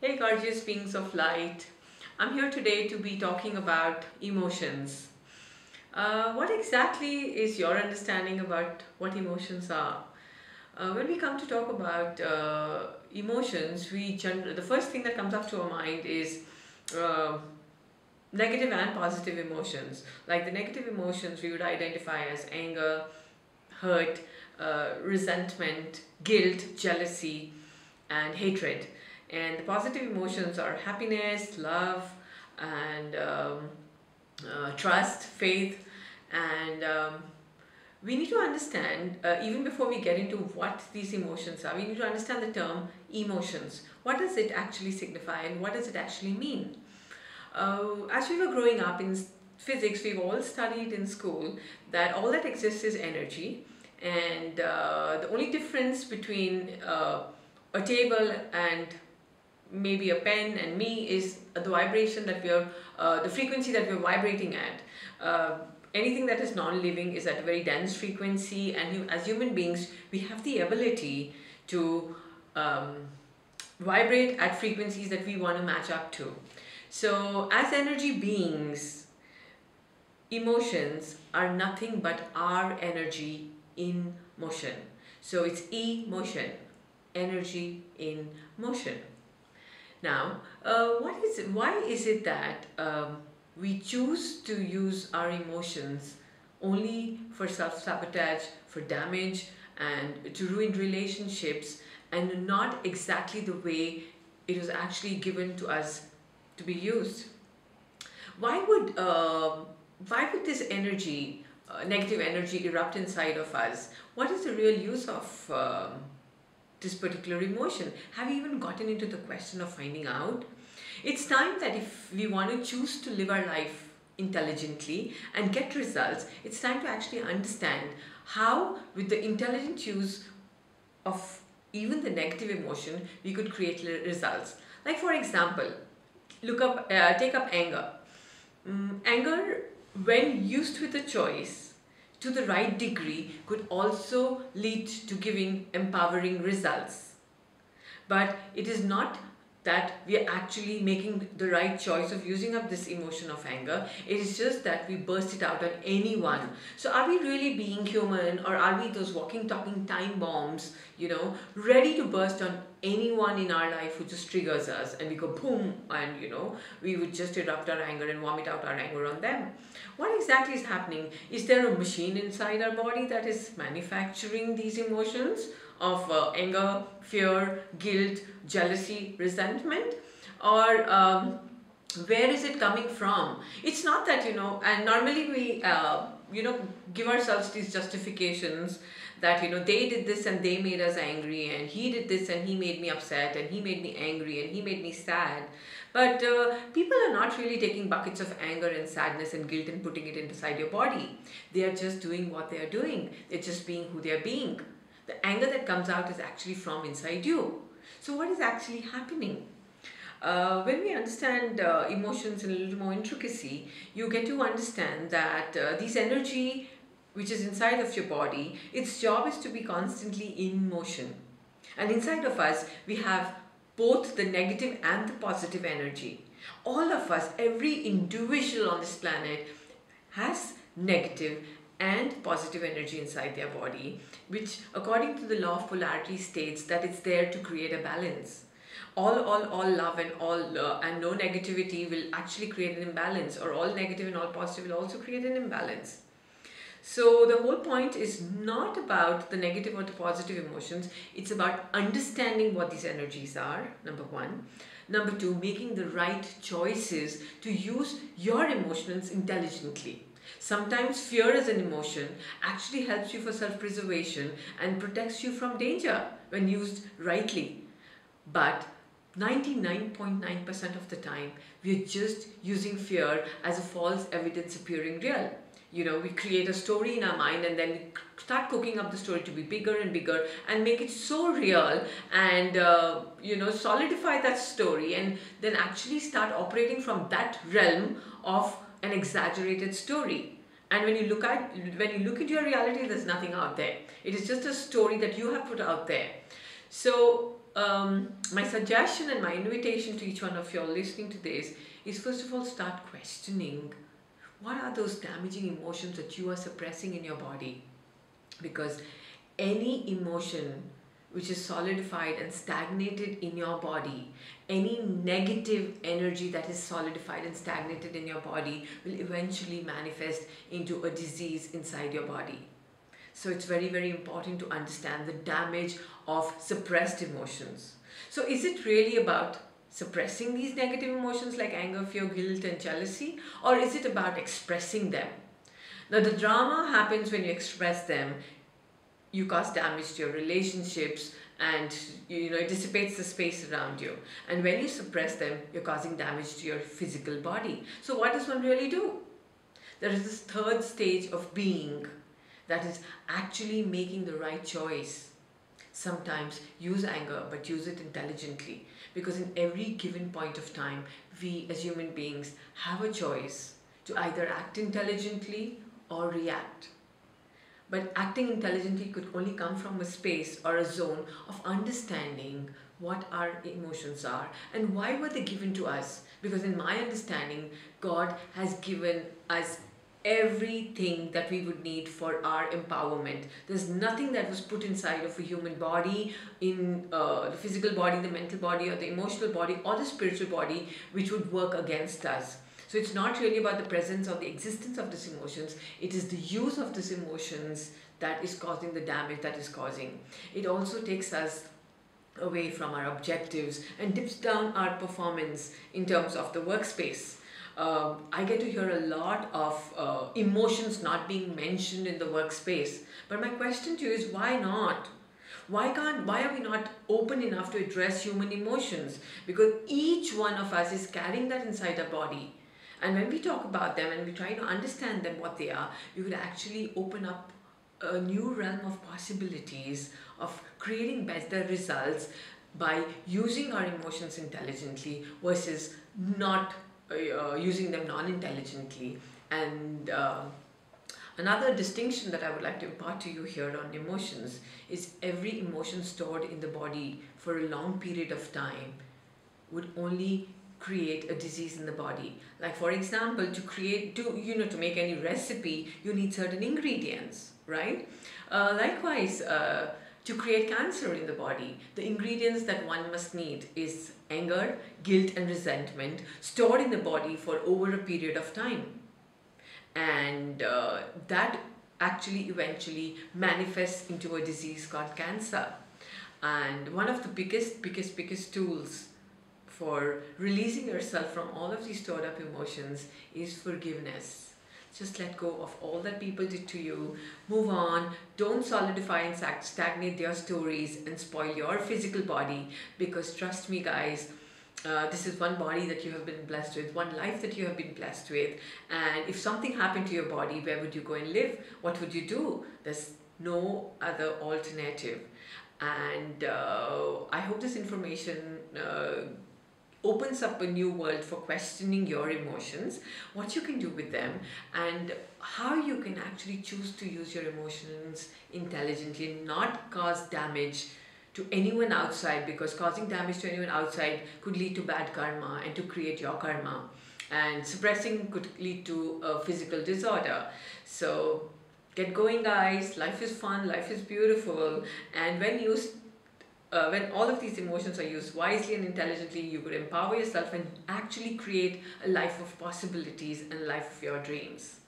Hey gorgeous beings of light, I'm here today to be talking about emotions. What exactly is your understanding about what emotions are? When we come to talk about emotions, the first thing that comes up to our mind is uh, negative and positive emotions. Like the negative emotions we would identify as anger, hurt, resentment, guilt, jealousy, and hatred. And the positive emotions are happiness, love, and trust, faith, and we need to understand, even before we get into what these emotions are, we need to understand the term emotions. What does it actually signify and what does it actually mean? As we were growing up in physics, we've all studied in school that all that exists is energy, and the only difference between a table and maybe a pen and me is the vibration that the frequency that we're vibrating at. Anything that is non-living is at a very dense frequency, and as human beings, we have the ability to um, vibrate at frequencies that we want to match up to. So, as energy beings, emotions are nothing but our energy in motion. So, it's emotion, energy in motion. Now, why is it that we choose to use our emotions only for self-sabotage, for damage, and to ruin relationships, and not exactly the way it was actually given to us to be used? Why would why would this energy, negative energy, erupt inside of us? What is the real use of this particular emotion? Have you even gotten into the question of finding out? It's time that if we want to choose to live our life intelligently and get results, it's time to actually understand how, with the intelligent use of even the negative emotion, we could create results. Like for example, take up anger. Anger, when used with a choice to the right degree, could also lead to giving empowering results. But it is not that we are actually making the right choice of using up this emotion of anger. It is just that we burst it out on anyone. So are we really being human, or are we those walking talking time bombs, ready to burst on anyone in our life who just triggers us, and we go boom, and we would just erupt our anger and vomit out our anger on them? What exactly is happening? Is there a machine inside our body that is manufacturing these emotions of anger, fear, guilt, jealousy, resentment? Or where is it coming from? It's not that, and normally we, give ourselves these justifications that, they did this and they made us angry, and he did this and he made me upset, and he made me angry and he made me sad. But people are not really taking buckets of anger and sadness and guilt and putting it inside your body. They are just doing what they are doing. They're just being who they are being. The anger that comes out is actually from inside you. So what is actually happening? When we understand emotions in a little more intricacy, you get to understand that this energy which is inside of your body, its job is to be constantly in motion. And inside of us, we have both the negative and the positive energy. All of us, every individual on this planet, has negative and positive energy inside their body, which according to the law of polarity states that it's there to create a balance. All love and and no negativity will actually create an imbalance, or all negative and all positive will also create an imbalance. So the whole point is not about the negative or the positive emotions. It's about understanding what these energies are, number one. Number two, making the right choices to use your emotions intelligently. Sometimes fear as an emotion actually helps you for self-preservation and protects you from danger when used rightly. But 99.9% of the time, we're just using fear as a false evidence appearing real. We create a story in our mind, and then we start cooking up the story to be bigger and bigger and make it so real, and solidify that story, and then actually start operating from that realm of an exaggerated story. And when you look at your reality, there's nothing out there. It is just a story that you have put out there. So my suggestion and my invitation to each one of you all listening to this is, first of all, start questioning what are those damaging emotions that you are suppressing in your body. Because any emotion which is solidified and stagnated in your body, any negative energy that is solidified and stagnated in your body will eventually manifest into a disease inside your body. So it's very, very important to understand the damage of suppressed emotions. So is it really about suppressing these negative emotions like anger, fear, guilt, and jealousy? Or is it about expressing them? Now, the drama happens when you express them. You cause damage to your relationships, and it dissipates the space around you. And when you suppress them, you're causing damage to your physical body. So what does one really do? There is this third stage of being, that is actually making the right choice. Sometimes use anger, but use it intelligently, because in every given point of time, we as human beings have a choice to either act intelligently or react. But acting intelligently could only come from a space or a zone of understanding what our emotions are and why were they given to us. Because in my understanding, God has given us everything that we would need for our empowerment. There's nothing that was put inside of a human body, in the physical body, the mental body, or the emotional body, or the spiritual body, which would work against us. So it's not really about the presence or the existence of these emotions. It is the use of these emotions that is causing the damage that is causing. It also takes us away from our objectives and dips down our performance in terms of the workspace. I get to hear a lot of emotions not being mentioned in the workspace. But my question to you is, why not? Why are we not open enough to address human emotions? Because each one of us is carrying that inside our body. And when we talk about them and we try to understand them, what they are, you could actually open up a new realm of possibilities of creating better results by using our emotions intelligently versus not using them non-intelligently. And another distinction that I would like to impart to you here on emotions is every emotion stored in the body for a long period of time would only create a disease in the body. Like, for example, to make any recipe, you need certain ingredients, right? Likewise, to create cancer in the body, the ingredients that one must need is anger, guilt, and resentment stored in the body for over a period of time. And that actually eventually manifests into a disease called cancer. And one of the biggest tools for releasing yourself from all of these stored up emotions is forgiveness. Just let go of all that people did to you. Move on. Don't solidify and stagnate their stories and spoil your physical body. Because trust me, guys, this is one body that you have been blessed with, one life that you have been blessed with. And if something happened to your body, where would you go and live? What would you do? There's no other alternative. And I hope this information opens up a new world for questioning your emotions, what you can do with them, and how you can actually choose to use your emotions intelligently and not cause damage to anyone outside, because causing damage to anyone outside could lead to bad karma and to create your karma, and suppressing could lead to a physical disorder. So get going, guys. Life is fun, life is beautiful, and when all of these emotions are used wisely and intelligently, you could empower yourself and actually create a life of possibilities and a life of your dreams.